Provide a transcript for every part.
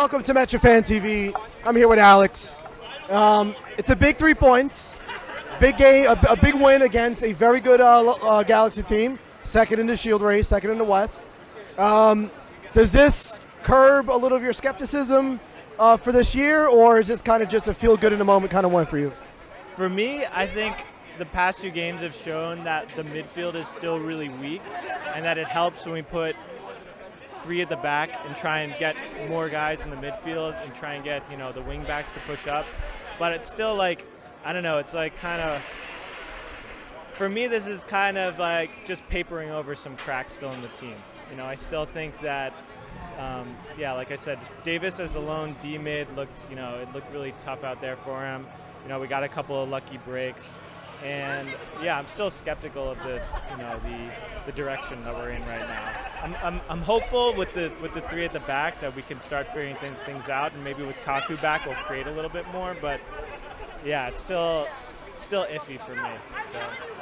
Welcome to MetroFanTV. I'm here with Alex. It's a big 3 points, big game, a big win against a very good GaLaxy team. Second in the Shield race, second in the West. Does this curb a little of your skepticism for this year, or is this kind of just a feel good in the moment kind of win for you? For me, I think the past 2 games have shown that the midfield is still really weak, and that it helps when we put 3 at the back and try and get more guys in the midfield and try and get, the wing backs to push up. But it's still like, I don't know, it's like kind of, for me this is kind of like just papering over some cracks still in the team. I still think that, like I said, Davis as a lone D mid looked, it looked really tough out there for him. We got a couple of lucky breaks. And I'm still skeptical of the direction that we're in right now. I'm hopeful with the 3 at the back that we can start figuring things out, and maybe with Kaku back we'll create a little bit more. But it's still iffy for me.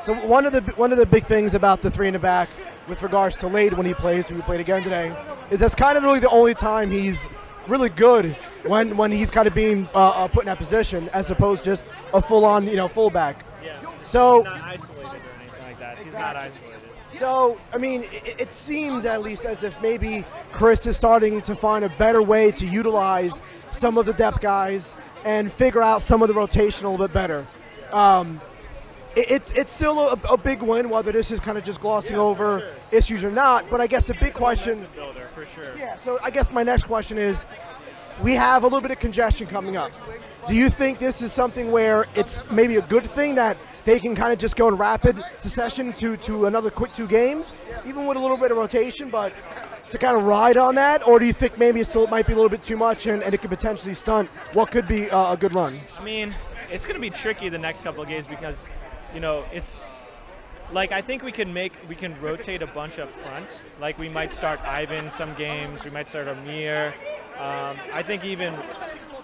So one of the big things about the 3 in the back, with regards to Lade when he plays, who we played again today, is that's kind of really the only time he's really good when he's kind of being put in that position, as opposed to just a full-on fullback. Yeah. So he's not isolated or anything like that. He's not isolated. So, I mean, it seems at least as if maybe Chris is starting to find a better way to utilize some of the depth guys and figure out some of the rotation a little bit better. It's still a big win, whether this is kind of just glossing over issues or not. But I guess the big question. Builder, for sure. Yeah. So I guess my next question is, we have a little bit of congestion coming up. Do you think this is something where it's maybe a good thing that they can kind of just go in rapid succession to another quick 2 games, even with a little bit of rotation, but to kind of ride on that? Or do you think maybe it still might be a little bit too much and it could potentially stunt what could be a good run? I mean, it's going to be tricky the next couple of games because, it's like I think we can rotate a bunch up front. Like we might start Ivan some games, we might start Amir. I think even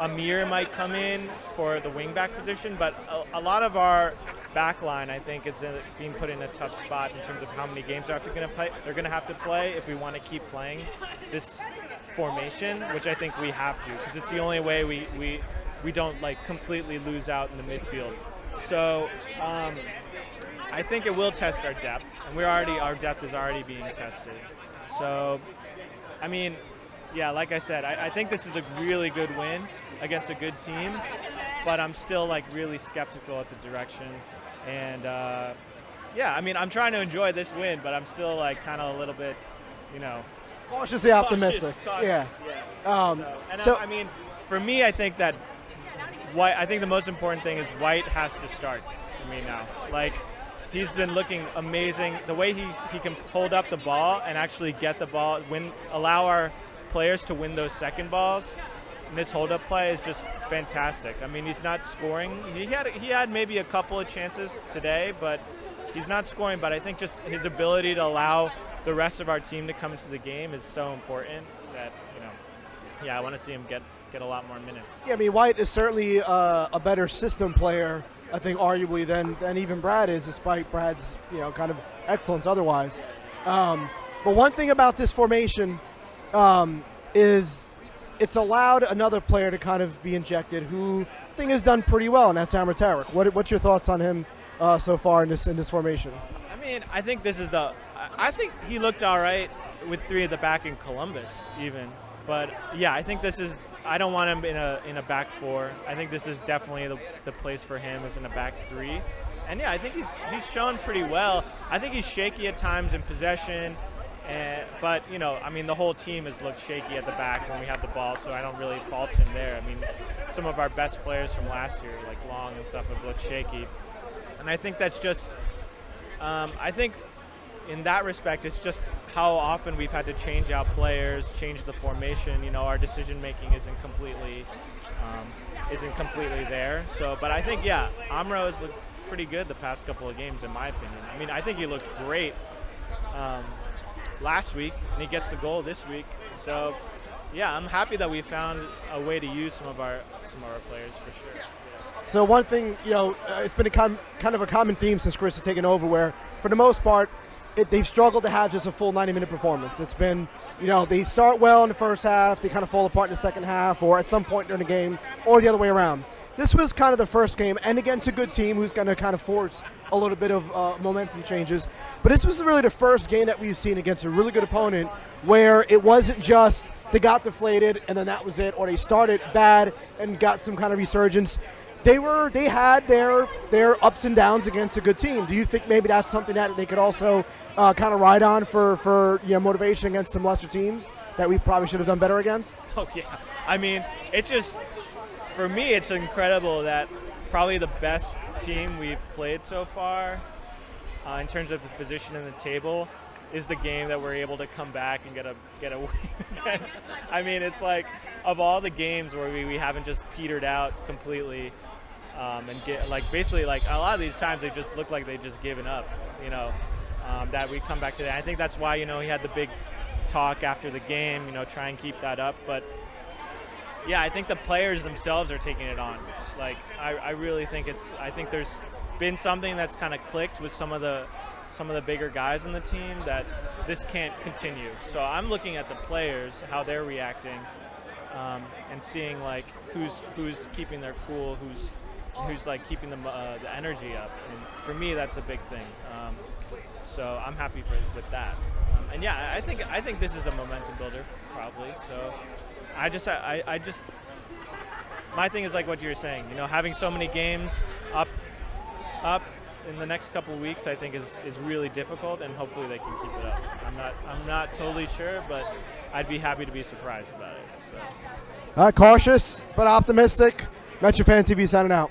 Amir might come in for the wingback position, but a lot of our back line, I think, is being put in a tough spot in terms of how many games they're going to have to play if we want to keep playing this formation, which I think we have to, because it's the only way we don't completely lose out in the midfield. So I think it will test our depth, and our depth is already being tested. So, I mean, like I said, I think this is a really good win against a good team, but I'm still really skeptical at the direction. And I mean, I'm trying to enjoy this win, but I'm still kind of a little bit, cautiously optimistic. Cautious, I mean, for me, I think that White. I think the most important thing is White has to start for me now. He's been looking amazing. The way he can hold up the ball and actually get the ball, allow our players to win those second balls. And this hold-up play is just fantastic. I mean, he's not scoring. He had maybe a couple of chances today, but he's not scoring. But I think just his ability to allow the rest of our team to come into the game is so important that I want to see him get a lot more minutes. Yeah, I mean, White is certainly a better system player, I think, arguably than even Brad is, despite Brad's kind of excellence otherwise. But one thing about this formation is it's allowed another player to kind of be injected who I think has done pretty well, and that's Amr Tarek. What's your thoughts on him so far in this formation? I mean, I think I think he looked all right with 3 at the back in Columbus even. But I think this is, I don't want him in a back 4. I think this is definitely the place for him is in a back 3. And I think he's shown pretty well. I think he's shaky at times in possession. But, I mean, the whole team has looked shaky at the back when we have the ball, so I don't really fault him there. I mean, some of our best players from last year, like Long and stuff, have looked shaky. And I think that's just, I think in that respect, it's just how often we've had to change out players, change the formation. Our decision-making isn't completely there. So, but I think, Amro has looked pretty good the past couple of games, in my opinion. I mean, I think he looked great last week, and he gets the goal this week. So, I'm happy that we found a way to use some of our players for sure. So one thing, it's been a kind of a common theme since Chris has taken over, where for the most part, they've struggled to have just a full 90-minute performance. It's been, they start well in the first half, they kind of fall apart in the second half, or at some point during the game, or the other way around. This was kind of the first game, and against a good team who's going to kind of force a little bit of momentum changes. But this was really the first game that we've seen against a really good opponent where it wasn't just they got deflated and then that was it, or they started bad and got some kind of resurgence. They had their ups and downs against a good team. Do you think maybe that's something that they could also kind of ride on for motivation against some lesser teams that we probably should have done better against? Oh yeah, I mean, it's just, for me, it's incredible that probably the best team we've played so far in terms of the position in the table is the game that we're able to come back and get a win against. I mean, it's like, of all the games where we haven't just petered out completely and get, like, basically, like, a lot of these times they just look like they just given up, that we come back today. I think that's why, he had the big talk after the game, try and keep that up. But yeah, I think the players themselves are taking it on. Like, I really think I think there's been something that's kind of clicked with some of the bigger guys on the team that this can't continue. So I'm looking at the players, how they're reacting, and seeing like who's keeping their cool, who's like keeping the energy up. And for me, that's a big thing. So I'm happy with that. And yeah, I think this is a momentum builder probably. So I just my thing is like what you're saying. Having so many games up in the next couple of weeks, I think is really difficult, and hopefully they can keep it up. I'm not totally sure, but I'd be happy to be surprised about it. So. Cautious but optimistic. MetroFanTV signing out.